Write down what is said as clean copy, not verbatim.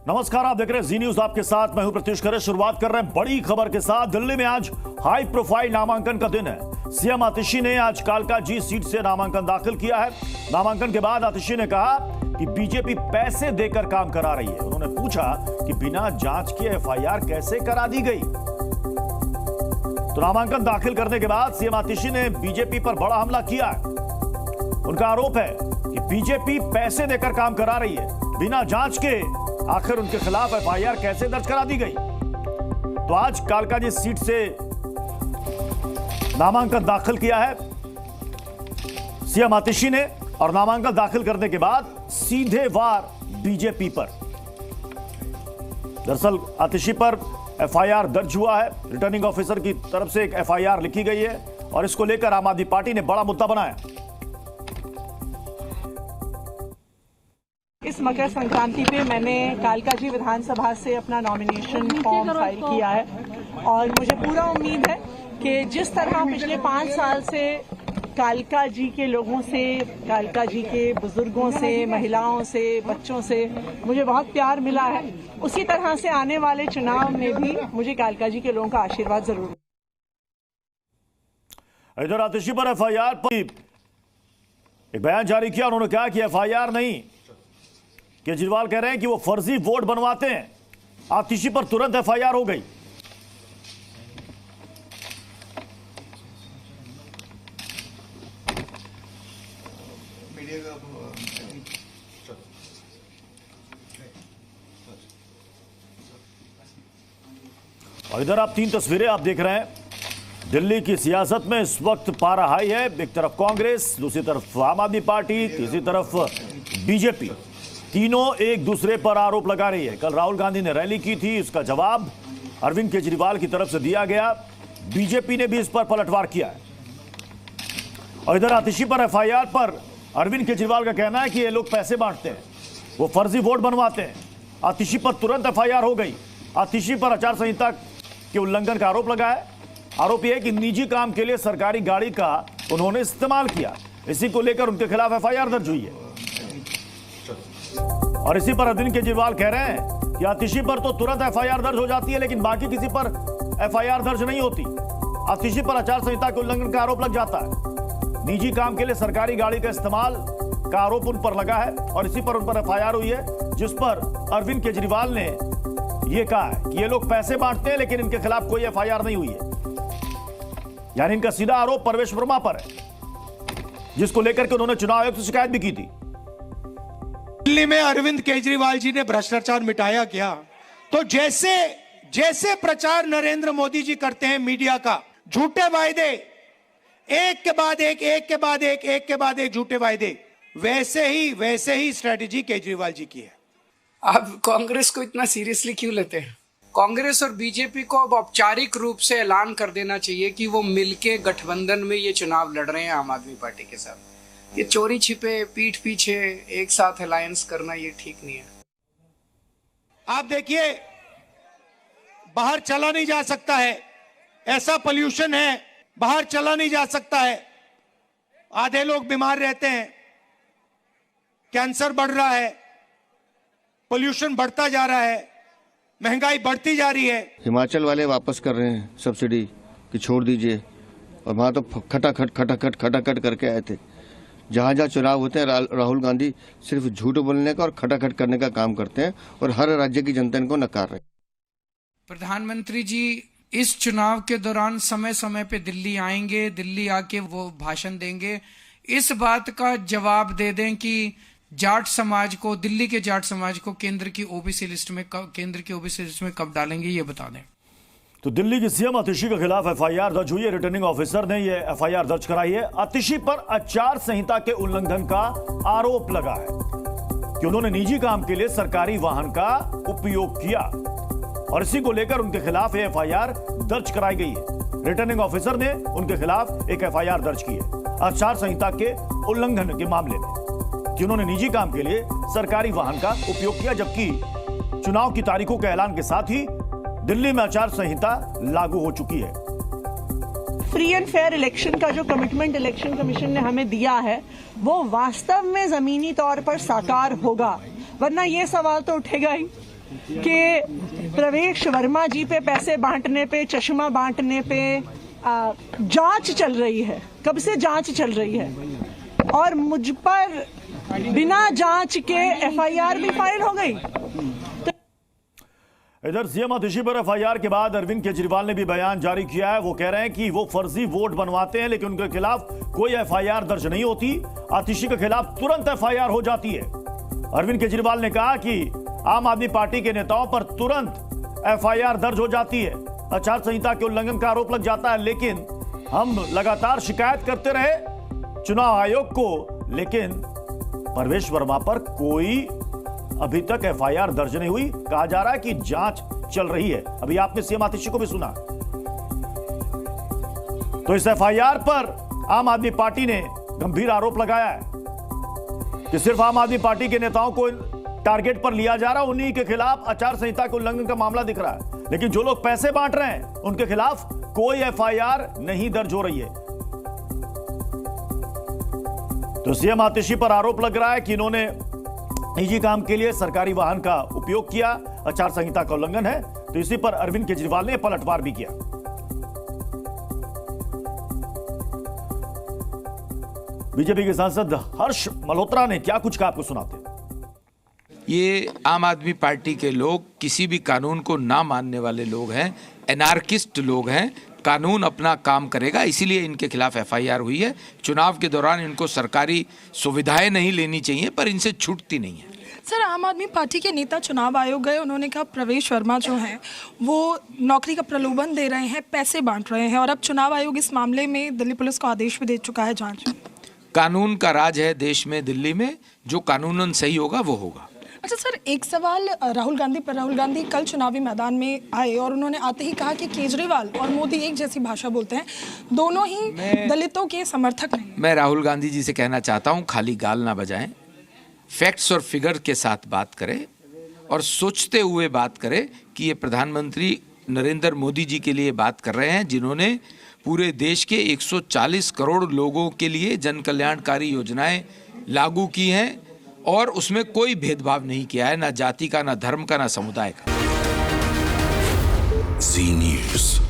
नमस्कार, आप देख रहे हैं जी न्यूज, आपके साथ मैं हूं प्रत्युष खरे। शुरुआत कर रहे हैं बड़ी खबर के साथ। दिल्ली में आज हाई प्रोफाइल नामांकन का दिन है। सीएम आतिशी ने आज कालका जी सीट से नामांकन दाखिल किया है। नामांकन के बाद आतिशी ने कहा कि बीजेपी पैसे देकर काम करा रही है। उन्होंने पूछा कि बिना जांच के एफआईआर कैसे करा दी गई। तो नामांकन दाखिल करने के बाद सीएम आतिशी ने बीजेपी पर बड़ा हमला किया है। उनका आरोप है कि बीजेपी पैसे देकर काम करा रही है, बिना जांच के आखिर उनके खिलाफ एफआईआर कैसे दर्ज करा दी गई। तो आज कालका जी सीट से नामांकन दाखिल किया है सीएम आतिशी ने, और नामांकन दाखिल करने के बाद सीधे वार बीजेपी पर। दरअसल आतिशी पर एफआईआर दर्ज हुआ है। रिटर्निंग ऑफिसर की तरफ से एक एफआईआर लिखी गई है और इसको लेकर आम आदमी पार्टी ने बड़ा मुद्दा बनाया। इस मकर संक्रांति पे मैंने कालका जी विधानसभा से अपना नॉमिनेशन फॉर्म फाइल किया है और मुझे पूरा उम्मीद है कि जिस तरह पिछले 5 साल से कालका जी के लोगों से, कालका जी के बुजुर्गों से, महिलाओं से, बच्चों से मुझे बहुत प्यार मिला है, उसी तरह से आने वाले चुनाव में भी मुझे कालका जी के लोगों का आशीर्वाद जरूर। इधर आतिशी पर एफआईआर पर एक बयान जारी किया। उन्होंने कहा कि एफआईआर नहीं, केजरीवाल कह रहे हैं कि वो फर्जी वोट बनवाते हैं। आतिशी पर तुरंत एफआईआर हो गई। और इधर आप 3 तस्वीरें आप देख रहे हैं। दिल्ली की सियासत में इस वक्त पारा हाई है। एक तरफ कांग्रेस, दूसरी तरफ आम आदमी पार्टी, तीसरी तरफ बीजेपी। तीनों एक दूसरे पर आरोप लगा रही है। कल राहुल गांधी ने रैली की थी, इसका जवाब अरविंद केजरीवाल की तरफ से दिया गया। बीजेपी ने भी इस पर पलटवार किया है। और इधर आतिशी पर एफआईआर पर अरविंद केजरीवाल का कहना है कि ये लोग पैसे बांटते हैं, वो फर्जी वोट बनवाते हैं। आतिशी पर तुरंत एफआईआर हो गई। आतिशी पर आचार संहिता के उल्लंघन का आरोप लगा है। आरोप यह है कि निजी काम के लिए सरकारी गाड़ी का उन्होंने इस्तेमाल किया। इसी को लेकर उनके खिलाफ एफआईआर दर्ज हुई है। और इसी पर अरविंद केजरीवाल कह रहे हैं कि आतिशी पर तो तुरंत एफआईआर दर्ज हो जाती है, लेकिन बाकी किसी पर एफआईआर दर्ज नहीं होती। आतिशी पर आचार संहिता के उल्लंघन का आरोप लग जाता है। निजी काम के लिए सरकारी गाड़ी का इस्तेमाल का आरोप उन पर लगा है और इसी पर उन पर एफआईआर हुई है, जिस पर अरविंद केजरीवाल ने यह कहा है कि ये लोग पैसे बांटते हैं, लेकिन इनके खिलाफ कोई एफआईआर नहीं हुई है। यानी इनका सीधा आरोप परवेश वर्मा पर है, जिसको लेकर के उन्होंने चुनाव आयोग से शिकायत भी की थी। दिल्ली में अरविंद केजरीवाल जी ने भ्रष्टाचार मिटाया क्या? तो जैसे प्रचार नरेंद्र मोदी जी करते हैं मीडिया का, झूठे वायदे, एक के बाद एक झूठे वायदे, वैसे ही स्ट्रेटेजी केजरीवाल जी की है। आप कांग्रेस को इतना सीरियसली क्यों लेते हैं? कांग्रेस और बीजेपी को अब औपचारिक रूप से ऐलान कर देना चाहिए कि वो मिलके गठबंधन में ये चुनाव लड़ रहे हैं आम आदमी पार्टी के साथ। ये चोरी छिपे, पीठ पीछे एक साथ अलायंस करना, ये ठीक नहीं है। आप देखिए, बाहर चला नहीं जा सकता है, ऐसा पोल्यूशन है, बाहर चला नहीं जा सकता है। आधे लोग बीमार रहते हैं, कैंसर बढ़ रहा है, पोल्यूशन बढ़ता जा रहा है, महंगाई बढ़ती जा रही है। हिमाचल वाले वापस कर रहे हैं सब्सिडी कि छोड़ दीजिए, और वहां तो खटाखट करके आए थे। जहां जहां चुनाव होते हैं राहुल गांधी सिर्फ झूठ बोलने का और खटाखट करने का काम करते हैं और हर राज्य की जनता इनको नकार रहे हैं। प्रधानमंत्री जी इस चुनाव के दौरान समय समय पे दिल्ली आएंगे, दिल्ली आके वो भाषण देंगे। इस बात का जवाब दे दें कि जाट समाज को, दिल्ली के जाट समाज को केंद्र की ओबीसी लिस्ट में कब डालेंगे, ये बता दें। तो दिल्ली की सीएम आतिशी के खिलाफ एफआईआर दर्ज हुई है। रिटर्निंग ऑफिसर ने यह एफआईआर दर्ज कराई है। आतिशी पर आचार संहिता के उल्लंघन का आरोप लगा है कि उन्होंने निजी काम के लिए सरकारी वाहन का उपयोग किया और इसी को लेकर उनके खिलाफ एफआईआर दर्ज कराई गई है। रिटर्निंग ऑफिसर ने उनके खिलाफ एक एफआईआर दर्ज की है आचार संहिता के उल्लंघन के मामले में, कि उन्होंने निजी काम के लिए सरकारी वाहन का उपयोग किया, जबकि चुनाव की तारीखों के ऐलान के साथ ही दिल्ली में आचार संहिता लागू हो चुकी है। फ्री एंड फेयर इलेक्शन का जो कमिटमेंट इलेक्शन कमीशन ने हमें दिया है, वो वास्तव में जमीनी तौर पर साकार होगा, वरना ये सवाल तो उठेगा ही कि प्रवेश वर्मा जी पे पैसे बांटने पे, चश्मा बांटने पे जांच चल रही है। कब से जांच चल रही है और मुझ पर बिना जांच के एफआईआर भी फाइल हो गई। इधर सीएम आतिशी पर एफआईआर के बाद अरविंद केजरीवाल ने भी बयान जारी किया है। वो कह रहे हैं कि वो फर्जी वोट बनवाते हैं लेकिन उनके खिलाफ कोई एफआईआर दर्ज नहीं होती। आतिशी के खिलाफ तुरंत एफआईआर हो जाती है। अरविंद केजरीवाल ने कहा कि आम आदमी पार्टी के नेताओं पर तुरंत एफआईआर दर्ज हो जाती है, आचार संहिता के उल्लंघन का आरोप लग जाता है। लेकिन हम लगातार शिकायत करते रहे चुनाव आयोग को, लेकिन परवेश वर्मा पर कोई अभी तक एफआईआर दर्ज नहीं हुई। कहा जा रहा है कि जांच चल रही है। अभी आपने सीएम आतिशी को भी सुना। तो इस एफआईआर पर आम आदमी पार्टी ने गंभीर आरोप लगाया है कि सिर्फ आम आदमी पार्टी के नेताओं को टारगेट पर लिया जा रहा है। उन्हीं के खिलाफ आचार संहिता के उल्लंघन का मामला दिख रहा है, लेकिन जो लोग पैसे बांट रहे हैं उनके खिलाफ कोई एफआईआर नहीं दर्ज हो रही है। तो सीएम आतिशी पर आरोप लग रहा है कि इन्होंने निजी काम के लिए सरकारी वाहन का उपयोग किया, आचार संहिता का उल्लंघन है। तो इसी पर अरविंद केजरीवाल ने पलटवार भी किया। बीजेपी के सांसद हर्ष मल्होत्रा ने क्या कुछ कहा, आपको सुनाते हैं। ये आम आदमी पार्टी के लोग किसी भी कानून को ना मानने वाले लोग हैं, एनार्किस्ट लोग हैं। कानून अपना काम करेगा, इसीलिए इनके खिलाफ एफआईआर हुई है। चुनाव के दौरान इनको सरकारी सुविधाएं नहीं लेनी चाहिए, पर इनसे छूटती नहीं है। सर, आम आदमी पार्टी के नेता चुनाव आयोग गए, उन्होंने कहा प्रवेश वर्मा जो हैं वो नौकरी का प्रलोभन दे रहे हैं, पैसे बांट रहे हैं, और अब चुनाव आयोग इस मामले में दिल्ली पुलिस को आदेश भी दे चुका है जांच। कानून का राज है देश में, दिल्ली में। जो कानूनन सही होगा वो होगा। अच्छा सर, एक सवाल राहुल गांधी पर। राहुल गांधी कल चुनावी मैदान में आए और उन्होंने आते ही कहा कि केजरीवाल और मोदी एक जैसी भाषा बोलते हैं, दोनों ही दलितों के समर्थक नहीं। मैं राहुल गांधी जी से कहना चाहता हूं, खाली गाल ना बजाएं, फैक्ट्स और फिगर के साथ बात करें और सोचते हुए बात करें कि ये प्रधानमंत्री नरेंद्र मोदी जी के लिए बात कर रहे हैं, जिन्होंने पूरे देश के 140 करोड़ लोगों के लिए जन कल्याणकारी योजनाएं लागू की हैं और उसमें कोई भेदभाव नहीं किया है, ना जाति का, ना धर्म का, ना समुदाय का। जी न्यूज़।